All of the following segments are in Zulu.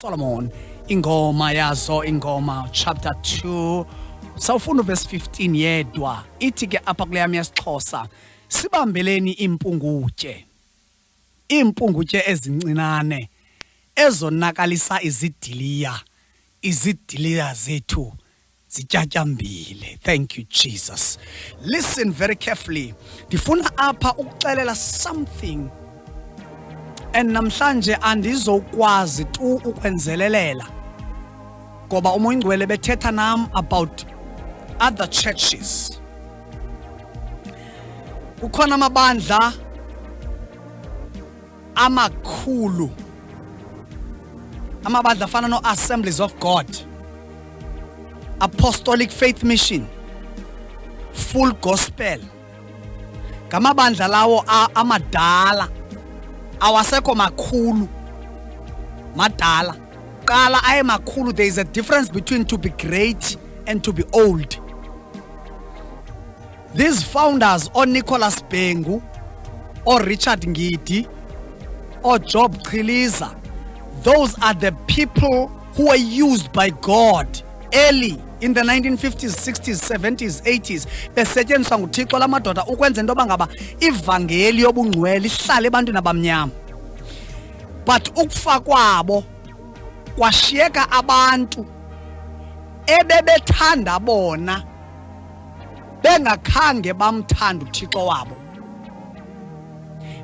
Solomon ingoma yazo ingoma chapter 2 sawufunda verse 15 yedwa ithi ke apha kule yami yesiXhosa sibambeleni impungutye ezincinane ezonakalisa izidiliya zethu zityatyambile. Thank you Jesus. Listen very carefully. Ndifuna apha ukuxelela something and namhlanje andizokwazi tu ukwenzelelela ngoba umoya ingcwele bethetha nam about other churches. Kukhona amabandla amakhulu, amabandla afana no Assemblies of God, Apostolic Faith Mission, Full Gospel. Ngamabandla lawo amadala, awasekho makhulu, madala. Qala aye makhulu. There is a difference between to be great and to be old. These founders, or Nicholas Bengu, or Richard Ngidi, or Job Chiliza, those are the people who were used by God early in the 1950s, 60s, 70s, 80s. Besetyenziswa nguThixo la madoda ukwenza into bangaba ivangeli yobungcwele ihlale ebantwini abamnyama. But ukufa kwabo kwashiyeka abantu ebebethanda bona bengakhange bamthanda uThixo wabo.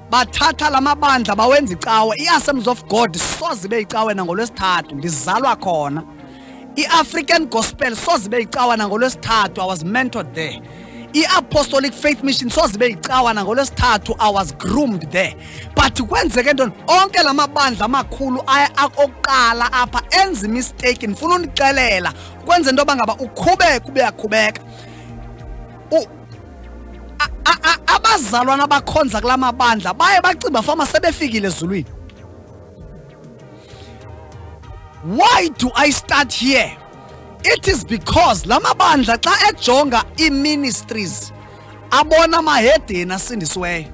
Bathatha lamabandla bawenza icawe. iAssemblies of God soze beyicawe nangolwesithathu, ndizalwa khona. I-African Gospel soze beyicawa nangolwesithathu, I was mentored there. I-Apostolic Faith Mission soze beyicawa nangolwesithathu, I was groomed there. But kwenzeke ntoni onke lamabandla amakhulu oqala apha enza mistake. Ndifuna unixelela kwenze into bangaba ukhubeka ubeyaqhubeka. Abazalwana abakhonza kula mabandla baye baciba fama sebefikile ezulwini. Why do I start here? It is because lama bandla xa ejonga i-ministries abona amahedeni asindisiweyo.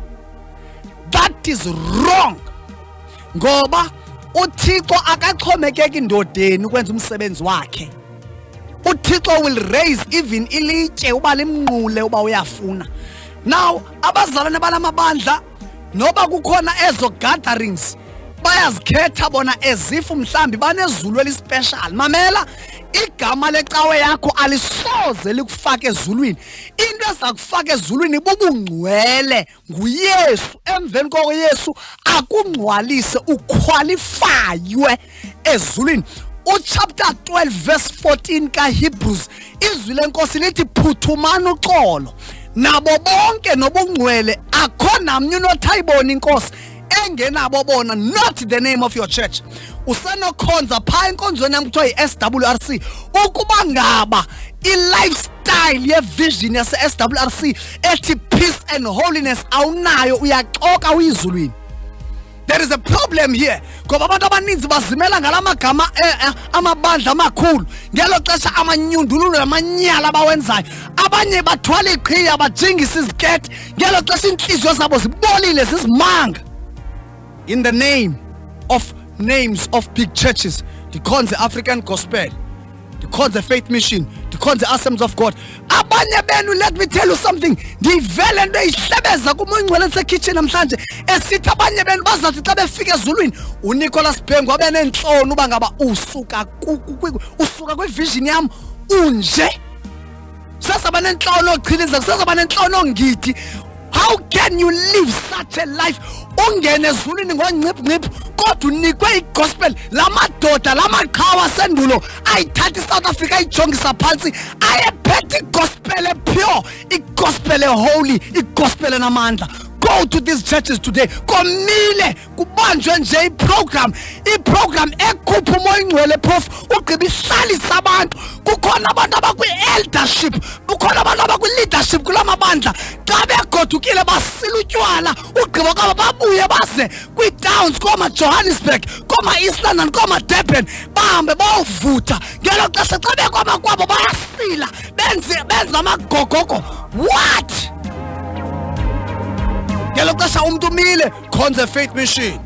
That is wrong. Ngoba uThixo akaxhomekeki indodeni ukwenza umsebenzi wakhe. uThixo will raise even ilitye uba limnqule uba uyafuna. Now abazalwane balamabandla noba kukhona ezo gatherings bayazikhetha bona ezifu mhlambi banezulu elispecial. Mamela, igama lecawe yakho alisoze likufaka ezulwini. Into ezakufaka ezulwini bubungcwele nguYesu. Emveni koko Yesu akungcwalise uqualifywe ezulwini. Chapter 12 verse 14 kaHebrews izwi lenkosi lithi phuthumani uxolo nabo bonke nobungcwele akho namnye unothayibona inkosi engenabo bona, not the name of your church. Usenokhonza pha enkonzweni yam kuthiwa yi-SWRC ukuba ngaba i-lifestyle ye-vision yase-SWRC ethi peace and holiness awunayo, uyaxoka uyizulwini. There is a problem here ngoba abantu abaninzi bazimela ngalamagama amabandla amakhulu ngelo xesha amanyundululo namanyala abawenzayo. Abanye bathwala iqhiya bajingisa iziketi ngelo xesha inhliziyo zabo zibolile zizimanga. In the name of names of big churches, the African Gospel, the Faith Mission, the Assemblies of God. Abanye benu, let me tell you something. Ndivele nto ihlebeza kumoya ingcwele nsekitchen namhlanje esithi abanye benu bazathi xa befika ezulwini uNicholas Bengu abe nentloni uba ngaba usuka kwivision yam unje. Sasaba nentloni ochiliza, sasaba nentloni ongidi. How can you live such a life? Ungene ezulwini ngongcipho kodwa unikwe igospel lamadoda lamaqhawa sendulo ayithatha iSouth Africa ayijongisa phansi ayephethe igospel epure, igospel holy, igospel enamandla. Go to these churches today. Komile kubanjwe nje iprogram ekhupha umoya ingcwele prof ugqiba ihlalisa abantu. Kukhona abantu abakwi-eldership, kukhona abantu abakwi-leadership kulamabandla xa begodukile basila utywala ugqiba kwabo babuye baze kwii-towns koma-Johannesburg, koma-East London, koma-Durban bahambe bayovutha. Ngelo xesha xa bekwaba kwabo bayasila benza amagogogo. What? Ngelo xesha umuntu umile khonza Faith Mission,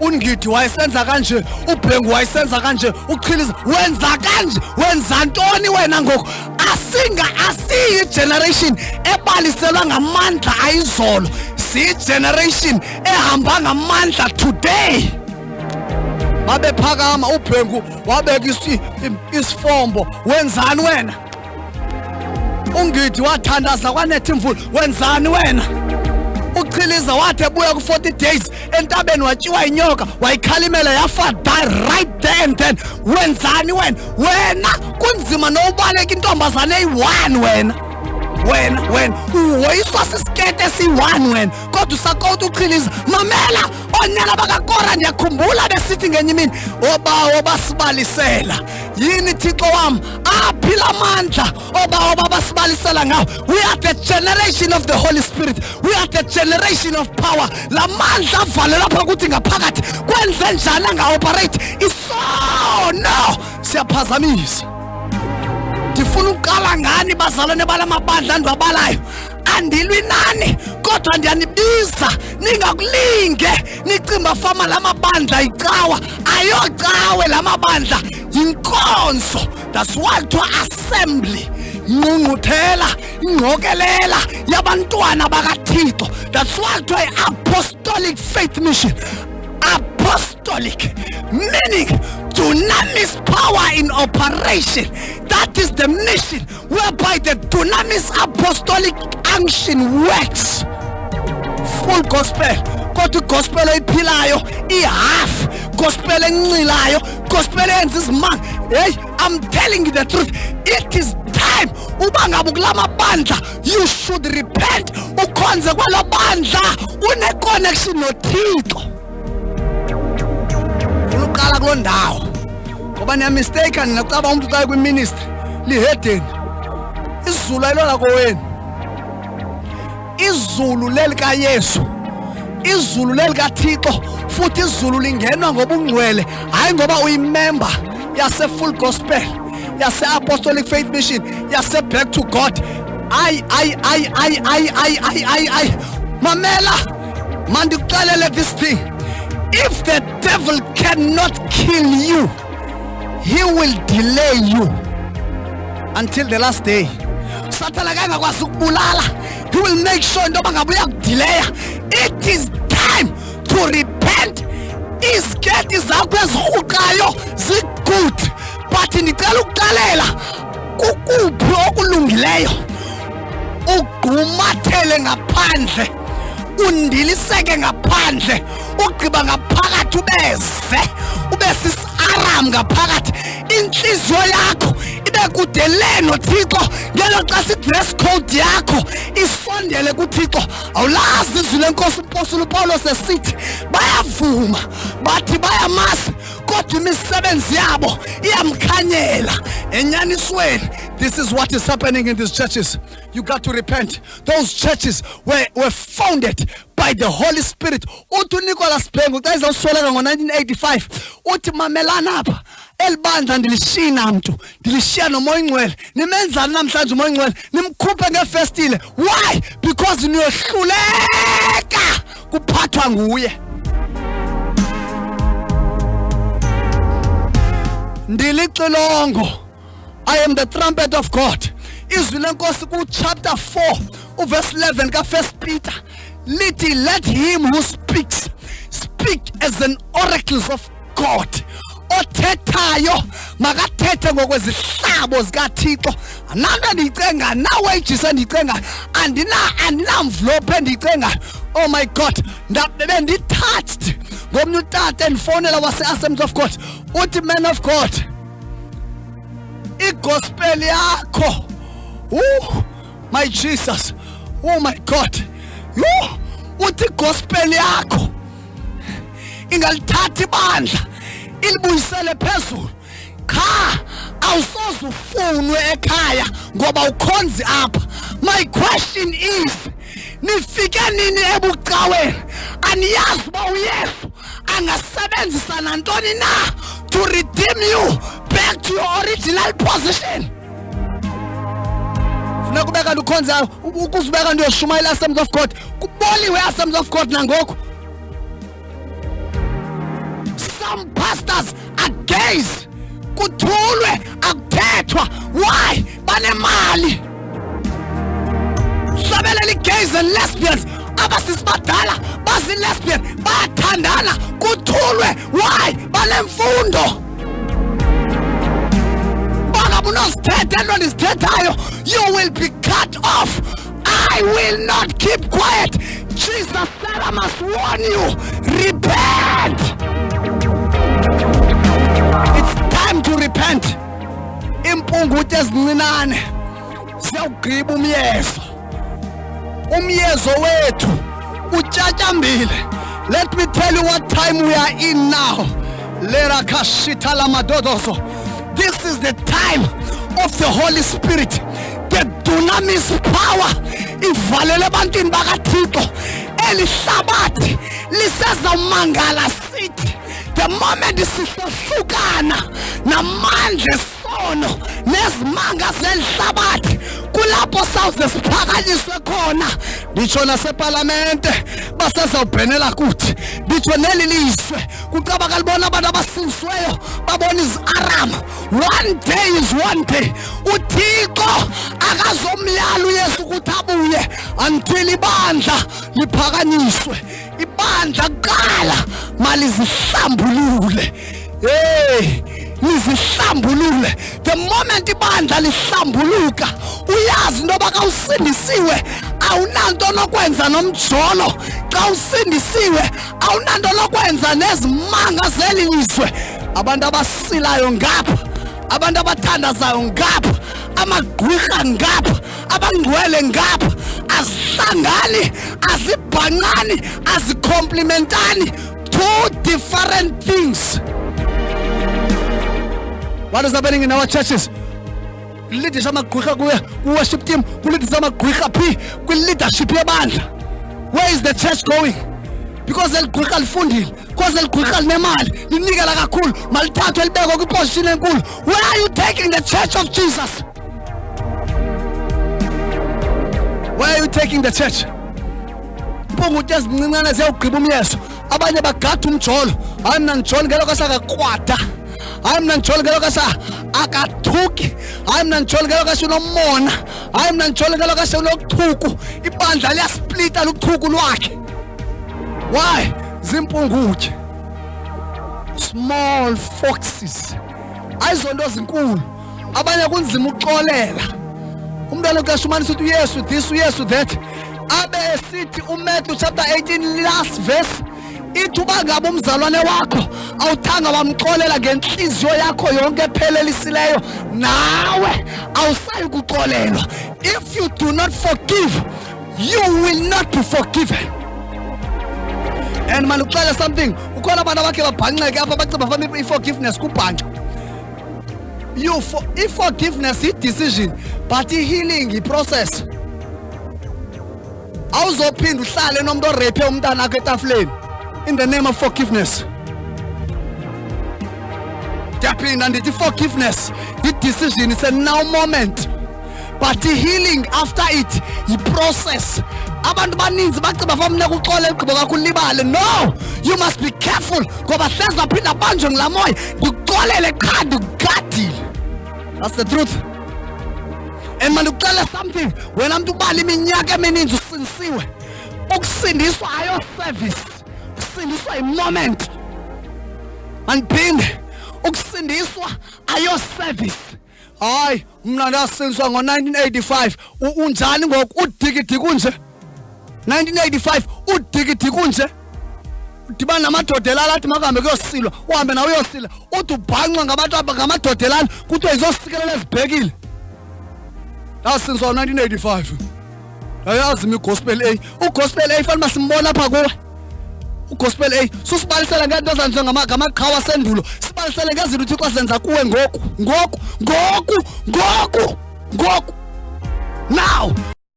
Ungidi wayesenza kanje, uBhengu wayesenza kanje, uQhiliza wenza kanje, wenza ntoni wena ngoku? Asiyi generation ebaliselwa ngamandla ayizolo, si generation ehamba ngamandla today. Babe phakama uBhengu wabeka isifombo, wenzani wena? Ungidi wathandaza kwanethi imvula, wenzani wena? uQhiliza wathi ebuya ku40 days entabeni watshiwa inyoka, wayikhalimela yafa, die right there and then. Wenzani wena? Wena kunzima nobaleka intombazane eyi1 wena uwoyiswa sisikete esi1 wena, kodwa usakota uQhiliza. Mamela onyana bakakora ndiyakhumbula besithi ngenye imini, obawo basibalisela yini Thixo wami, aphila amandla obawo basibalisela ngawo. We are the generation of the Holy Spirit, we are the generation of power. La mandla avale lapha ukuthi ngaphakathi kwenze njani anga-operate iso no, siyaphazamisa. Ndifuna uqala ngani bazalwane balamabandla ndiwabalayo? Andilwi nani, kodwa ndiyanibiza ningakulinge nicimba fama lamabandla icawa. Ayocawe lamabandla, yinkonzo. That's why kuthiwa assembly, ngqungquthela, ingqokelela yabantwana bakaThixo. That's why kuthiwa apostolic faith mission. Apostolic meaning dunamis power in operation. That is the mission whereby the dunamis apostolic unction works. Full gospel, kodwa gospel ephilayo half gospel encilayo, gospel enza izimanga. Hey, I'm telling you the truth, it is time uba ngabe kulama bandla you should repent, ukhonze kwala bandla, une connection noThixo. Uqala kuloo ndawo ngoba niya mistake ninacaba umuntu xa kwi-ministry lihedeni. Izulu ayilola kowenu, izulu lelikaYesu, izulu lelikaThixo, futhi izulu lingenwa ngoba ungcwele, hayi ngoba uyimember yase-full gospel, yase-apostolic faith mission, yase-back to God. Ay mamela mandikuxelele this thing. If the devil cannot kill you, he will delay you until the last day. Satana kangakwazi ukubulala, he will make sure intoba ngabe uyakudelaya. It is time to repent. Iziketi zakho ezirhuqayo zi-good, but ndicela ukuxelela kukuphi okulungileyo. Ugqumathele ngaphandle, undiliseke ngaphandle, ugqiba ngaphakathi ube sisi-aram ngaphakathi. Inhliziyo yakho ibe kudelene noThixo, ngelo xa si-dress code yakho isondele kuThixo. Awulazi izwi lenkosi umpostoli uPawulos esithi bayavuma bathi bayamazi, kodwa imisebenzi yabo iyamkhanyela. Enyanisweni, this is what is happening in these churches. You got to repent. Those churches were founded by the Holy Spirit. Uthi uNicholas Bhengu xa izawusweleka ngo-1985 uthi mamelana apha elibandla ndilishina mntu, ndilishiya nomoya ingcwele. Nimenzani namhlanje umoya ingcwele? Nimkhuphe ngefestile. Why? Because niyohluleka kuphathwa nguye. Ndilixilongo, I am the trumpet of God. Izwi lenkosi ku chapter 4 verse 11 ka 1 Peter lithi, let him who speaks speak as an oracles of God. Othethayo makathethe ngokwezihlabo zikaThixo. Nami ndicenga nawe ijisa ndicenga andinamvlophe ndicenga. Oh my God, benditouched ngomnye utata endifonela wase-Assemblies of God. Uthi, man of God, igospel yakho, my Jesus, oh my God, uthi gospel yakho ingalithatha ibandla ilibuyisele phezulu. Cha, awusoze ufunwe ekhaya ngoba ukhonzi apha. My question is, nifike nini ebucaweni? Aniyazi uba uYesu angasebenzisa nantoni na to redeem you back to your original position? Funeka ube kanti ukhonza ukuzibeka ndiyoshumayela Assemblies of God. Kuboliwe Assemblies of God nangoku. pastors are gays. Kuthulwe akuthethwa. Why? Banemali. Sabeleli gays and lesbians. Abasisi badala bazi lesbian bayathandana kuthulwe. Why? Banemfundo. You will be cut off. I will not keep quiet. Jesus said I must warn you. Repent. It's time to repent. Impunguthi ezincinane siyawugqiba umyezo wethu utshatyambile. Let me tell you what time we are in now. This is the time of the Holy Spirit. The dunamis power ivalele ebantwini bakaThixo. Elihlabathi lisezamangala sithi. The moment sihlukana namandla esono nezimanga zelihlabathi kulapho sawuze siphakanyiswe khona. Nditsho naseParlamente basezawubhenela kuthi. Nditsho nelilizwe kucaba libona abantu abasindisiweyo babona izi-aram. One day is one day. uThixo akazomyala uYesu ukuthi abuye until ibandla liphakanyiswe. Ibandla kuqala malizihlambulule. Lizihlambulule. The moment ibandla lihlambuluka uyazi into bakawusindisiwe awunanto nokwenza nomjolo. Xa usindisiwe awunanto nokwenza nezimanga zelizwe. Abantu abasilayo ngapha, abantu abathandazayo ngapha, amagqwirha ngapha, abangcwele ngapha, azihlangani, azibhanqani, azikomplementani. Two different things. What is happening in our churches? Leaders amagqwirha kuya worship team, leaders amagqwirha phi kwi-leadership yebandla. Where is the church going? Because eligqwirha lifundile, because eligqwirha linemali, linikela kakhulu, malithathwe libekwe kwiposition enkulu. Where are you taking the church of Jesus? Where are you taking the church? Impunguthi ezincinane ziyawugqiba umyeso. Abanye bagada umjolo. Hayi mina ngijolo ngelo kasakakrwada. Hayi mina ngijolo ngelo akathuki. Hayi mina ngijolo ngelo kasunomona. Hayi mina ngijolo ngelo kasunokuthuku. Ibandla liyasplita lukuthuku lwakhe. Why? Zimpunguthi. Small foxes. Ayizonto ezinkulu. Abanye kunzima ukuxolela. Umntwana kaShumanisa uthi uYesu this uYesu that. Abe esithi uMatthew chapter 18 last verse. Ithi uba ngabe umzalwane wakho awuthanga wamxolela ngenhliziyo yakho yonke ephelelisileyo nawe awusayi kuxolelwa. If you do not forgive, you will not be forgiven. And man uxela something ukhona abantu abakhe babhanqeke apha baceba fama i-forgiveness kubhanqa. I-forgiveness i-decision but i-healing i-process. Awuzophinda uhlale nomuntu orephe umntana akhe etafuleni in the name of forgiveness. Ndiyaphinda ndithi forgiveness i-decision is a now moment but the healing after it yi-process. Abantu baninzi baceba famne kuxola egqibo kakhulu libale. No, you must be careful ngoba hleza phinda abanjwe ngilaa moya ndikuxolele qha ndikugadile. That's the truth. And man uxele something wena umuntu ubala iminyaka emininzi usindisiwe. Ukusindiswa ayo service, ukusindiswa i-moment. Mandiphinde ukusindiswa ayo service. Hayi mna ndasindiswa ngo-1985 unjani ngoku udikidiki unje. 1985 udikidiki unje. Udibana namadoda elala athi makahambe kuyosilwa uhambe nawe uyosila. Uthi ubhanqwa ngabantu ngamadoda elala kuthiwa izosikelela ezibhekile. Ndasindiswa ngo-1985. Ayazi mi-gospel A. U-gospel A fanele simbona apha kuwe. U-gospel A susibalisela ngento ezanjwe ngamaqhawe asendulo. Sibalisele ngezinto uThixo azenza kuwe ngoku. Now